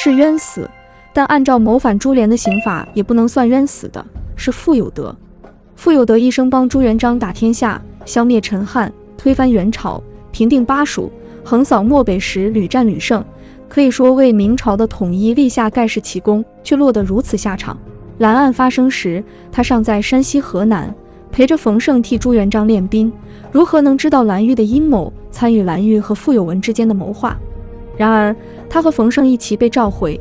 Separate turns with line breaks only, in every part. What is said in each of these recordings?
是冤死，但按照谋反株连的刑法，也不能算冤死的，是傅有德。傅有德一生帮朱元璋打天下，消灭陈汉，推翻元朝，平定巴蜀，横扫漠北时屡战屡胜，可以说为明朝的统一立下盖世奇功，却落得如此下场。蓝案发生时，他尚在山西河南，陪着冯胜替朱元璋练兵，如何能知道蓝玉的阴谋，参与蓝玉和傅有文之间的谋划？然而，他和冯胜一起被召回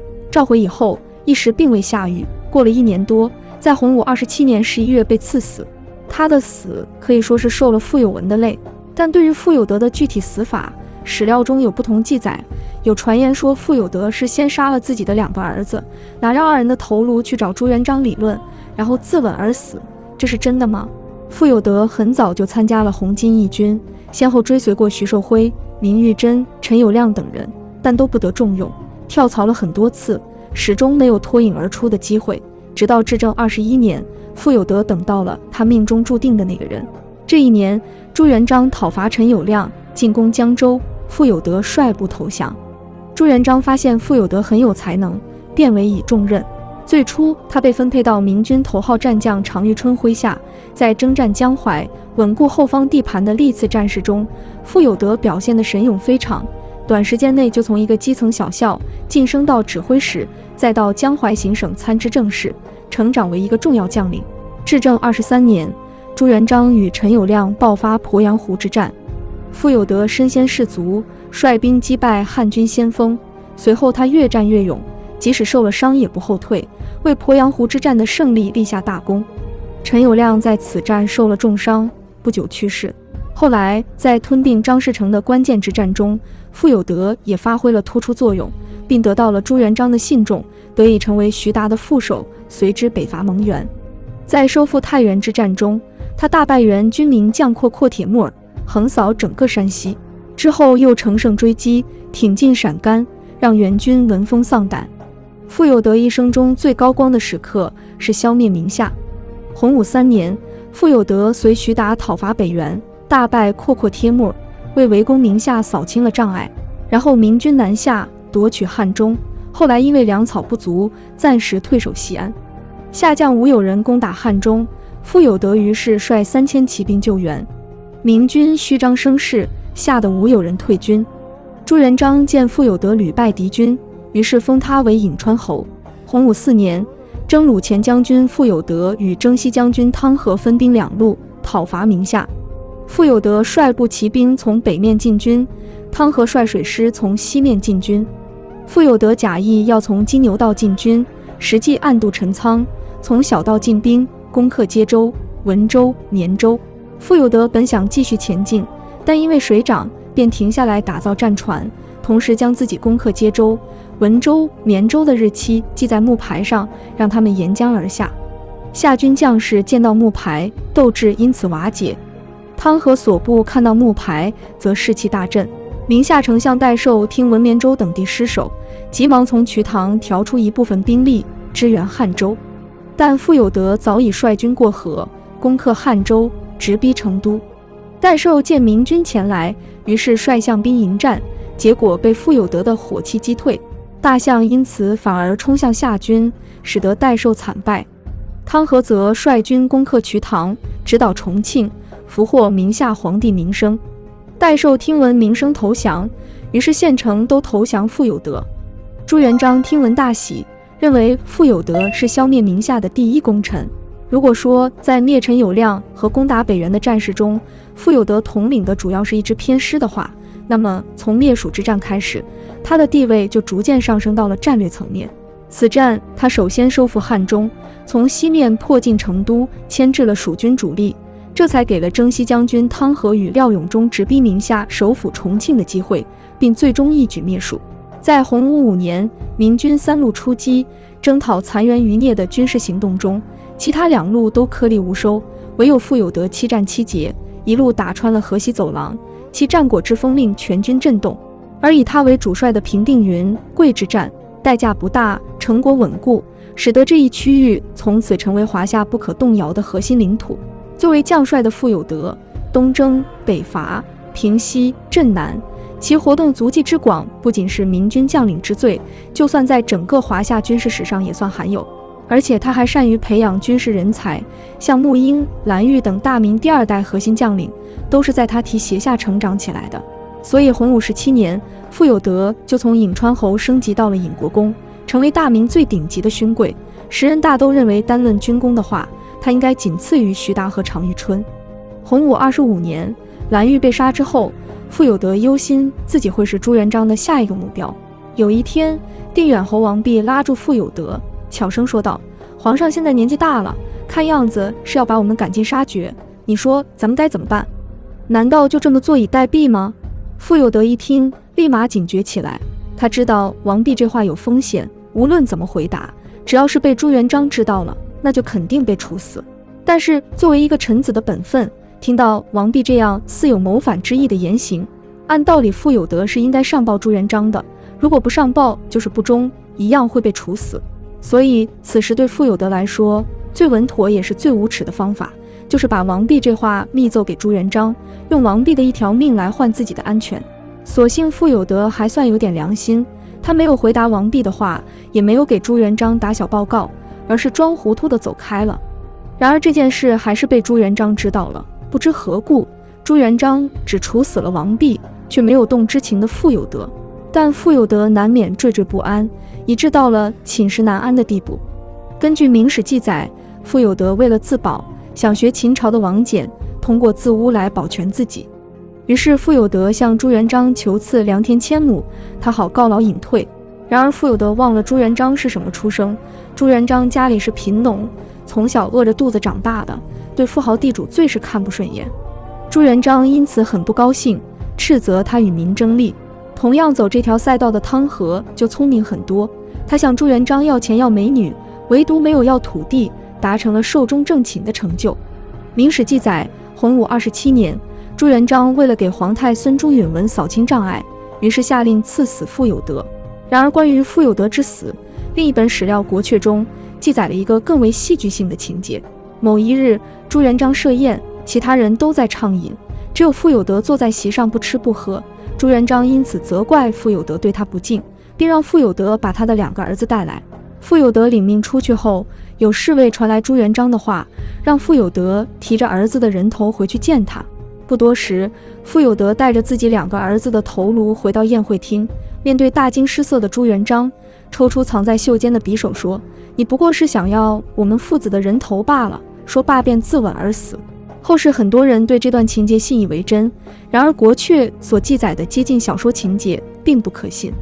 以后，一时并未下狱，过了1年多，在洪武27年11月被赐死。他的死可以说是受了傅有文的累，但对于傅有德的具体死法，史料中有不同记载。有传言说傅有德是先杀了自己的2个儿子，拿着2人的头颅去找朱元璋理论，然后自刎而死，这是真的吗？傅有德很早就参加了红巾义军，先后追随过徐寿辉、明玉珍、陈友谅等人，但都不得重用，跳槽了很多次，始终没有脱颖而出的机会。直到至正21年，傅有德等到了他命中注定的那个人。这一年，朱元璋讨伐陈友谅，进攻江州，傅有德率部投降。朱元璋发现傅有德很有才能，便委以重任。最初，他被分配到明军头号战将常遇春麾下，在征战江淮、稳固后方地盘的历次战事中，傅有德表现得神勇非常，短时间内就从一个基层小校晋升到指挥使，再到江淮行省参知政事，成长为一个重要将领。至正23年，朱元璋与陈友谅爆发鄱阳湖之战，傅有德身先士卒，率兵击败汉军先锋。随后他越战越勇，即使受了伤也不后退，为鄱阳湖之战的胜利立下大功。陈友谅在此战受了重伤，不久去世。后来在吞并张士诚的关键之战中，傅有德也发挥了突出作用，并得到了朱元璋的信重，得以成为徐达的副手，随之北伐蒙元。在收复太原之战中，他大败元军名将阔铁木儿，横扫整个山西。之后又乘胜追击，挺进陕甘，让元军闻风丧胆。傅有德一生中最高光的时刻是消灭宁夏。洪武3年，傅有德随徐达讨伐北元，大败阔帖木儿，为围攻宁夏扫清了障碍。然后明军南下，夺取汉中，后来因为粮草不足，暂时退守西安。下将吴有人攻打汉中，傅有德于是率3000骑兵救援。明军虚张声势，吓得吴有人退军。朱元璋见傅有德屡败敌军，于是封他为颍川侯。洪武4年，征虏前将军傅有德与征西将军汤和分兵2路讨伐宁夏。傅有德率部骑兵从北面进军，汤和率水师从西面进军。傅有德假意要从金牛道进军，实际暗度陈仓，从小道进兵，攻克接州、文州、绵州。傅有德本想继续前进，但因为水涨，便停下来打造战船，同时将自己攻克接州、文州、绵州的日期记在木牌上，让他们沿江而下。夏军将士见到木牌，斗志因此瓦解。汤和所部看到木牌，则士气大振。宁夏丞相戴寿听闻绵州等地失守，急忙从瞿塘调出一部分兵力支援汉州，但傅有德早已率军过河，攻克汉州，直逼成都。戴寿见明军前来，于是率象兵迎战，结果被傅有德的火器击退，大象因此反而冲向夏军，使得戴寿惨败。汤和则率军攻克瞿塘，直捣重庆，俘获宁夏皇帝明升。戴寿听闻明升投降，于是县城都投降傅有德。朱元璋听闻大喜，认为傅有德是消灭宁夏的第一功臣。如果说在灭陈友谅和攻打北元的战事中，傅有德统领的主要是一支偏师的话，那么从灭蜀之战开始，他的地位就逐渐上升到了战略层面。此战他首先收复汉中，从西面迫近成都，牵制了蜀军主力，这才给了征西将军汤和与廖永忠直逼宁夏首府重庆的机会，并最终一举灭蜀。在洪武5年，明军3路出击，征讨残垣余孽的军事行动中，其他2路都颗粒无收，唯有傅有德7战7捷，一路打穿了河西走廊，其战果之风令全军震动。而以他为主帅的平定云贵之战，代价不大，成果稳固，使得这一区域从此成为华夏不可动摇的核心领土。作为将帅的傅有德，东征北伐，平西镇南，其活动足迹之广，不仅是明军将领之最，就算在整个华夏军事史上也算罕有。而且他还善于培养军事人才，像穆英、蓝玉等大明第2代核心将领，都是在他提携下成长起来的。所以洪武17年，傅有德就从颍川侯升级到了尹国公，成为大明最顶级的勋贵。时人大都认为，单论军功的话，他应该仅次于徐达和常遇春。洪武25年，蓝玉被杀之后，傅有德忧心自己会是朱元璋的下一个目标。有一天，定远侯王弼拉住傅有德，悄声说道：“皇上现在年纪大了，看样子是要把我们赶尽杀绝，你说咱们该怎么办？难道就这么坐以待毙吗？”傅有德一听，立马警觉起来。他知道王弼这话有风险，无论怎么回答，只要是被朱元璋知道了，那就肯定被处死。但是作为一个臣子的本分，听到王弼这样似有谋反之意的言行，按道理傅有德是应该上报朱元璋的，如果不上报就是不忠，一样会被处死。所以此时对傅有德来说，最稳妥也是最无耻的方法，就是把王弼这话密奏给朱元璋，用王弼的一条命来换自己的安全。所幸傅有德还算有点良心，他没有回答王弼的话，也没有给朱元璋打小报告，而是装糊涂地走开了。然而这件事还是被朱元璋知道了，不知何故，朱元璋只处死了王弼，却没有动知情的傅有德。但傅有德难免惴惴不安，以致到了寝食难安的地步。根据《明史》记载，傅有德为了自保，想学秦朝的王翦，通过自污来保全自己。于是傅有德向朱元璋求赐良田千亩，他好告老隐退。然而傅有德忘了朱元璋是什么出生，朱元璋家里是贫农，从小饿着肚子长大的，对富豪地主最是看不顺眼。朱元璋因此很不高兴，斥责他与民争利。同样走这条赛道的汤和就聪明很多，他向朱元璋要钱要美女，唯独没有要土地，达成了寿终正寝的成就。明史记载，洪武27年，朱元璋为了给皇太孙朱允炆扫清障碍，于是下令赐死傅有德。然而关于傅有德之死，另一本史料《国阙》中记载了一个更为戏剧性的情节。某一日，朱元璋设宴，其他人都在畅饮，只有傅有德坐在席上不吃不喝。朱元璋因此责怪傅有德对他不敬，并让傅有德把他的2个儿子带来。傅有德领命出去后，有侍卫传来朱元璋的话，让傅有德提着儿子的人头回去见他。不多时，傅有德带着自己2个儿子的头颅回到宴会厅，面对大惊失色的朱元璋，抽出藏在袖间的匕首说：“你不过是想要我们父子的人头罢了。”说罢便自刎而死。后世很多人对这段情节信以为真，然而《国阙》所记载的接近小说情节并不可信。《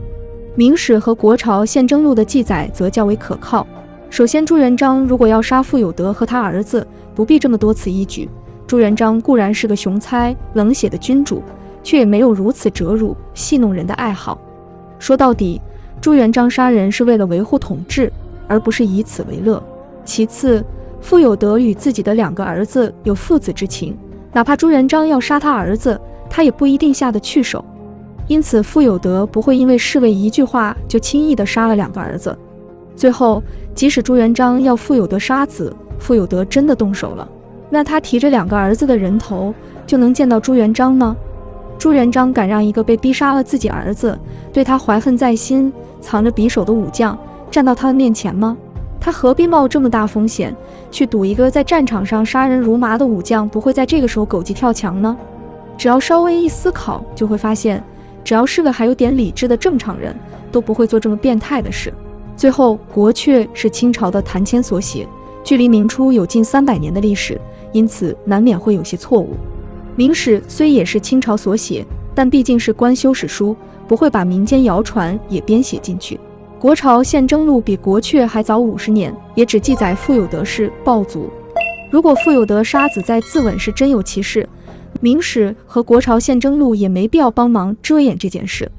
明史》和《国朝宪征录》的记载则较为可靠。首先，朱元璋如果要杀傅有德和他儿子，不必这么多此一举。朱元璋固然是个雄猜冷血的君主，却也没有如此折辱戏弄人的爱好。说到底，朱元璋杀人是为了维护统治，而不是以此为乐。其次，傅有德与自己的2个儿子有父子之情，哪怕朱元璋要杀他儿子，他也不一定下得去手。因此傅有德不会因为侍卫一句话就轻易地杀了2个儿子。最后，即使朱元璋要傅有德杀子，傅有德真的动手了，那他提着2个儿子的人头就能见到朱元璋吗？朱元璋敢让一个被逼杀了自己儿子，对他怀恨在心、藏着匕首的武将站到他的面前吗？他何必冒这么大风险去赌一个在战场上杀人如麻的武将不会在这个时候狗急跳墙呢？只要稍微一思考，就会发现，只要是个还有点理智的正常人，都不会做这么变态的事。最后，《国阙》是清朝的谭谦所写，距离明初有近300年的历史，因此难免会有些错误。《明史》虽也是清朝所写，但毕竟是官修史书，不会把民间谣传也编写进去。《国朝宪征录》比《国阙》还早50年，也只记载傅有德是暴卒。如果傅有德杀子在自刎是真有其事，《明史》和《国朝宪征录》也没必要帮忙遮掩这件事。